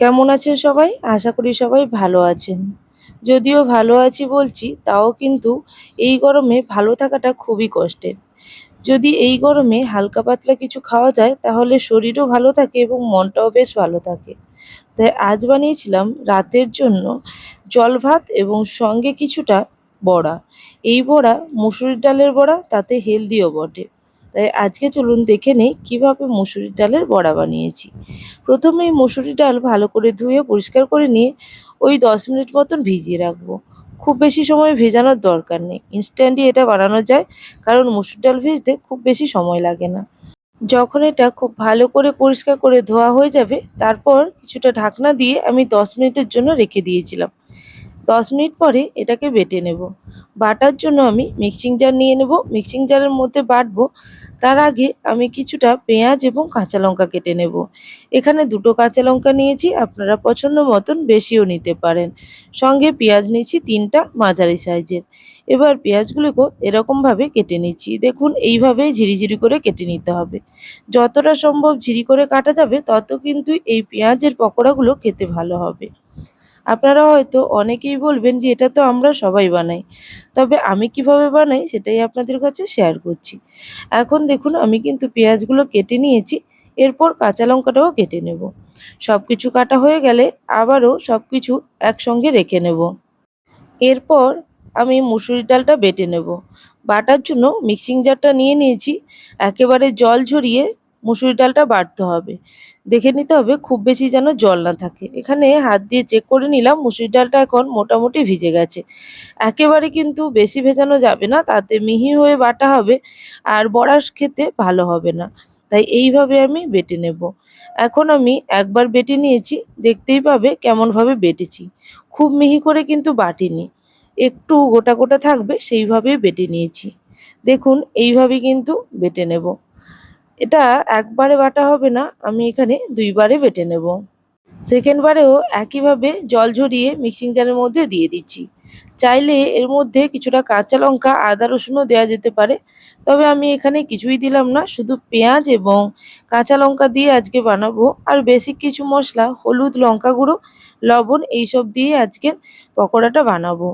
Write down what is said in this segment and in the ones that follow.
কেমন আছেন সবাই? আশা করি সবাই ভালো আছেন। যদিও ভালো আছি বলছি, তাও কিন্তু এই গরমে ভালো থাকাটা খুবই কষ্টের। যদি এই গরমে হালকা পাতলা কিছু খাওয়া যায় তাহলে শরীরও ভালো থাকে এবং মনটাও বেশ ভালো থাকে। তাই আজ বানিয়েছিলাম রাতের জন্য জল ভাত এবং সঙ্গে কিছুটা বড়া। এই বড়া মুসুরির ডালের বড়া, তাতে হেলদিও বটে। তাই আজকে চলুন দেখে নেই কীভাবে মুসুরির ডালের বড়া বানিয়েছি। প্রথমেই মুসুরির ডাল ভালো করে ধুয়ে পরিষ্কার করে নিয়ে ওই 10 মিনিট মতন ভিজিয়ে রাখবো। খুব বেশি সময় ভেজানোর দরকার নেই, ইনস্ট্যান্টই এটা বানানো যায়, কারণ মুসুর ডাল ভিজতে খুব বেশি সময় লাগে না। যখন এটা খুব ভালো করে পরিষ্কার করে ধোয়া হয়ে যাবে, তারপর কিছুটা ঢাকনা দিয়ে আমি 10 মিনিটের জন্য রেখে দিয়েছিলাম। 10 মিনিট পরে এটাকে বেটে নেব। বাটার জন্য আমি মিক্সিং জার নিয়ে নেব। মিক্সিং জারের মধ্যে বাটবো, তার আগে আমি কিছুটা পেঁয়াজ এবং কাঁচা লঙ্কা কেটে নেব। এখানে 2টো কাঁচা লঙ্কা নিয়েছি, আপনারা পছন্দ মতন বেশিও নিতে পারেন। সঙ্গে পেঁয়াজ নিয়েছি 3টা মাঝারি সাইজের। এবার পেঁয়াজগুলোকেও এরকমভাবে কেটে নিচ্ছি। দেখুন, এইভাবেই ঝিরিঝিরি করে কেটে নিতে হবে। যতটা সম্ভব ঝিরি করে কাটা যাবে তত কিন্তু এই পেঁয়াজের পকোড়াগুলো খেতে ভালো হবে। আপনারা হয়তো অনেকেই বলবেন যে এটা তো আমরা সবাই বানাই। তবে আমি কিভাবে বানাই সেটাই আপনাদের কাছে শেয়ার করছি। এখন দেখুন, আমি কিন্তু পেঁয়াজগুলো কেটে নিয়েছি। এরপর কাঁচা লঙ্কাটাও কেটে নেব। সবকিছু কাটা হয়ে গেলে আবারও সবকিছু একসঙ্গে রেখে নেব। এরপর আমি মুসুরির ডালটা বেটে নেব। বাটার জন্য মিক্সিং জারটা নিয়ে নিয়েছি। একেবারে জল ঝরিয়ে মুসুরির ডালটা বাটতে হবে। দেখে নিতে হবে খুব বেশি যেন জল না থাকে। এখানে হাত দিয়ে চেক করে নিলাম, মুসুরির ডালটা এখন মোটামুটি ভিজে গেছে। একেবারে কিন্তু বেশি ভেজানো যাবে না, তাতে মিহি হয়ে বাটা হবে আর বড়া খেতে ভালো হবে না। তাই এইভাবে আমি বেটে নেব। এখন আমি একবার বেটে নিয়েছি, দেখতেই পাবে কেমনভাবে বেটেছি। খুব মিহি করে কিন্তু বাটিনি, একটু গোটা গোটা থাকবে সেইভাবেই বেটে নিয়েছি। দেখুন, এইভাবে কিন্তু বেটে নেব। এটা একবারে বাটা হবে না, আমি এখানে 2 বারে বেটে নেব। সেকেন্ড বারেও একইভাবে জল ঝরিয়ে মিক্সিং জারের মধ্যে দিয়ে দিচ্ছি। চাইলে এর মধ্যে কিছুটা কাঁচা লঙ্কা, আদা রসুনও দেওয়া যেতে পারে। তবে আমি এখানে কিছুই দিলাম না, শুধু পেঁয়াজ এবং কাঁচা লঙ্কা দিয়ে আজকে বানাবো। আর বেসিক কিছু মশলা, হলুদ, লঙ্কা গুঁড়ো, লবণ এইসব দিয়ে আজকের পকোড়াটা বানাবো।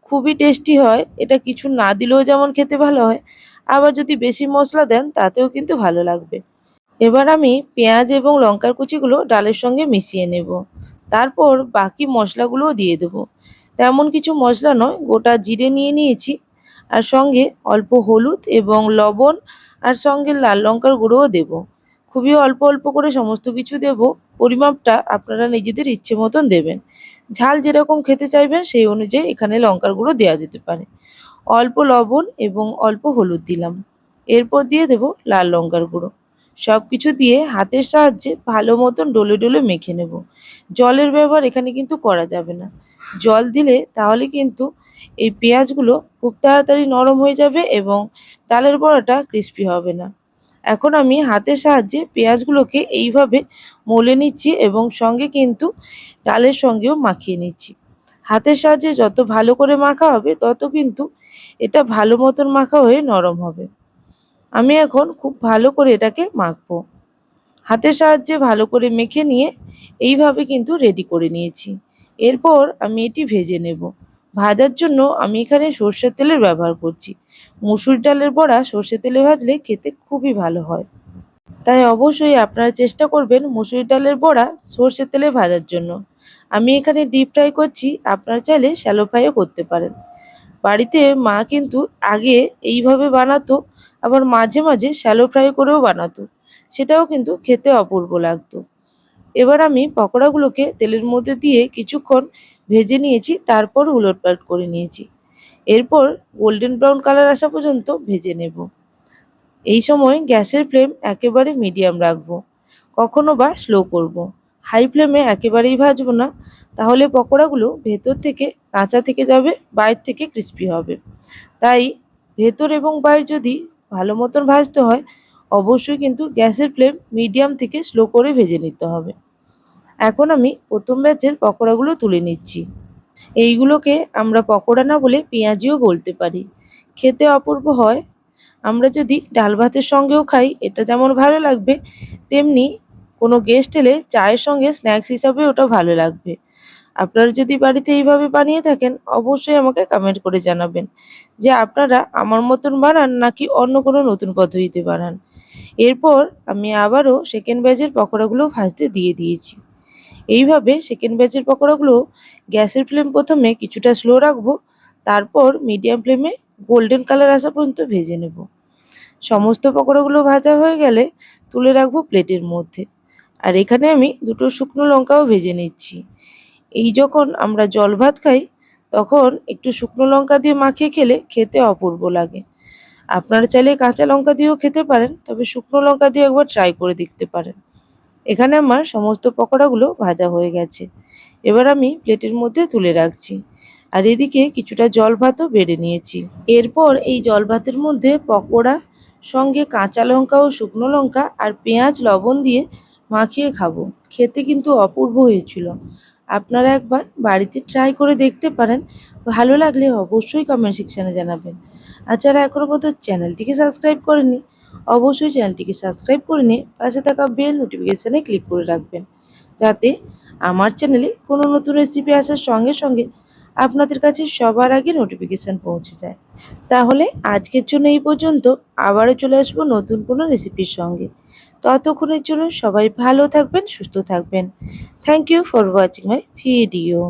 খুবই টেস্টি হয় এটা, কিছু না দিলেও যেমন খেতে ভালো হয়, আবার যদি বেশি মশলা দেন তাতেও কিন্তু ভালো লাগবে। এবার আমি পেঁয়াজ এবং লঙ্কার কুচিগুলো ডালের সঙ্গে মিশিয়ে নেব। তারপর বাকি মশলাগুলোও দিয়ে দেবো। তেমন কিছু মশলা নয়, গোটা জিরে নিয়ে নিয়েছি, আর সঙ্গে অল্প হলুদ এবং লবণ, আর সঙ্গে লাল লঙ্কার গুঁড়োও দেব। খুবই অল্প অল্প করে সমস্ত কিছু দেব। পরিমাপটা আপনারা নিজেদের ইচ্ছে মতন দেবেন। ঝাল যেরকম খেতে চাইবেন সেই অনুযায়ী এখানে লঙ্কার গুঁড়ো দেওয়া যেতে পারে। অল্প লবণ এবং অল্প হলুদ দিলাম। এরপর দিয়ে দেব লাল লঙ্কার গুঁড়ো। সব কিছু দিয়ে হাতের সাহায্যে ভালো মতন ডলে ডলে মেখে নেব। জলের ব্যবহার এখানে কিন্তু করা যাবে না। জল দিলে তাহলে কিন্তু এই পেঁয়াজগুলো খুব তাড়াতাড়ি নরম হয়ে যাবে এবং ডালের বড়াটা ক্রিস্পি হবে না। এখন আমি হাতের সাহায্যে পেঁয়াজগুলোকে এইভাবে মলে নিচ্ছি এবং সঙ্গে কিন্তু ডালের সঙ্গেও মাখিয়ে নিচ্ছি। হাতের সাহায্যে যত ভালো করে মাখা হবে তত কিন্তু এটা ভালো মতন মাখা হয়ে নরম হবে। আমি এখন খুব ভালো করে এটাকে মাখবো। হাতের সাহায্যে ভালো করে মেখে নিয়ে এইভাবে কিন্তু রেডি করে নিয়েছি। এরপর আমি এটি ভেজে নেব। ভাজার জন্য আমি এখানে সর্ষের তেলের ব্যবহার করছি। মুসুর ডালের বড়া সর্ষের তেলে ভাজলে খেতে খুবই ভালো হয়। তাই অবশ্যই আপনারা চেষ্টা করবেন মুসুর ডালের বড়া সর্ষের তেলে ভাজার জন্য। আমি এখানে ডিপ ফ্রাই করছি, আপনারা চাইলে শ্যালো ফ্রাইও করতে পারেন। বাড়িতে মা কিন্তু আগে এইভাবে বানাতো, আবার মাঝে মাঝে শ্যালো ফ্রাই করেও বানাতো। সেটাও কিন্তু খেতে অপূর্ব লাগতো। এবার আমি পকোড়াগুলোকে তেলের মধ্যে দিয়ে কিছুক্ষণ ভেজে নিয়েছি, তারপর উলটপালট করে নিয়েছি। এরপর গোল্ডেন ব্রাউন কালার আসা পর্যন্ত ভেজে নেব। এই সময় গ্যাসের ফ্লেম একেবারে মিডিয়াম রাখবো, কখনো বা স্লো করব। হাই ফ্লেমে একেবারেই ভাজবো না, তাহলে পকোড়াগুলো ভেতর থেকে কাঁচা থেকে যাবে, বাইরে থেকে ক্রিস্পি হবে। তাই ভেতর এবং বাইরে যদি ভালো মতন ভাজতে হয়, অবশ্যই কিন্তু গ্যাসের ফ্লেম মিডিয়াম থেকে স্লো করে ভেজে নিতে হবে। এখন আমি প্রথম ব্যাচের পকোড়াগুলো তুলে নিচ্ছি। এইগুলোকে আমরা পকোড়া না বলে পেঁয়াজিও বলতে পারি। খেতে অপূর্ব হয়। আমরা যদি ডাল ভাতের সঙ্গেও খাই এটা যেমন ভালো লাগবে, তেমনি কোনো গেস্ট এলে চায়ের সঙ্গে স্ন্যাক্স হিসাবে ওটা ভালো লাগবে। আপনারা যদি বাড়িতে এইভাবে বানিয়ে থাকেন অবশ্যই আমাকে কমেন্ট করে জানাবেন যে আপনারা আমার মতন বানান নাকি অন্য কোনো নতুন পদ্ধতিতে বানান। এরপর আমি আবারও সেকেন্ড ব্যাচের পকোড়াগুলো ভাজতে দিয়ে দিয়েছি। এইভাবে সেকেন্ড ব্যাচের পকোড়াগুলো গ্যাসের ফ্লেম প্রথমে কিছুটা স্লো রাখবো, তারপর মিডিয়াম ফ্লেমে গোল্ডেন কালার আসা পর্যন্ত ভেজে নেব। সমস্ত পকোড়াগুলো ভাজা হয়ে গেলে তুলে রাখবো প্লেটের মধ্যে। আর এখানে আমি দুটো শুকনো লঙ্কাও ভেজে নিচ্ছি। এই যখন আমরা জল ভাত খাই তখন একটু শুকনো লঙ্কা দিয়ে মাখিয়ে খেলে খেতে অপূর্ব লাগে। আপনারা চাইলে কাঁচা লঙ্কা দিয়েও খেতে পারেন, তবে শুকনো লঙ্কা দিয়ে একবার ট্রাই করে দেখতে পারেন। এখানে আমার সমস্ত পকোড়াগুলো ভাজা হয়ে গেছে। এবার আমি প্লেটের মধ্যে তুলে রাখছি। আর এদিকে কিছুটা জল ভাতও বেড়ে নিয়েছি। এরপর এই জল ভাতের মধ্যে পকোড়া সঙ্গে কাঁচা লঙ্কা ও শুকনো লঙ্কা আর পেঁয়াজ লবণ দিয়ে মাখিয়ে খাবো। খেতে কিন্তু অপূর্ব হয়েছিল। আপনারা একবার বাড়িতে ট্রাই করে দেখতে পারেন। ভালো লাগলে অবশ্যই কমেন্ট সেকশানে জানাবেন। আর যারা এখনও পর্যন্ত চ্যানেলটিকে সাবস্ক্রাইব করেনি অবশ্যই চ্যানেলটিকে সাবস্ক্রাইব করে নিয়ে পাশে থাকা বেল নোটিফিকেশানে ক্লিক করে রাখবেন, যাতে আমার চ্যানেলে কোনো নতুন রেসিপি আসার সঙ্গে সঙ্গে আপনাদের কাছে সবার আগে নোটিফিকেশান পৌঁছে যায়। তাহলে আজকের জন্য এই পর্যন্ত। আবারও চলে আসবো নতুন কোনো রেসিপির সঙ্গে। ততক্ষণের জন্য সবাই ভালো থাকবেন, সুস্থ থাকবেন। Thank you for watching my video.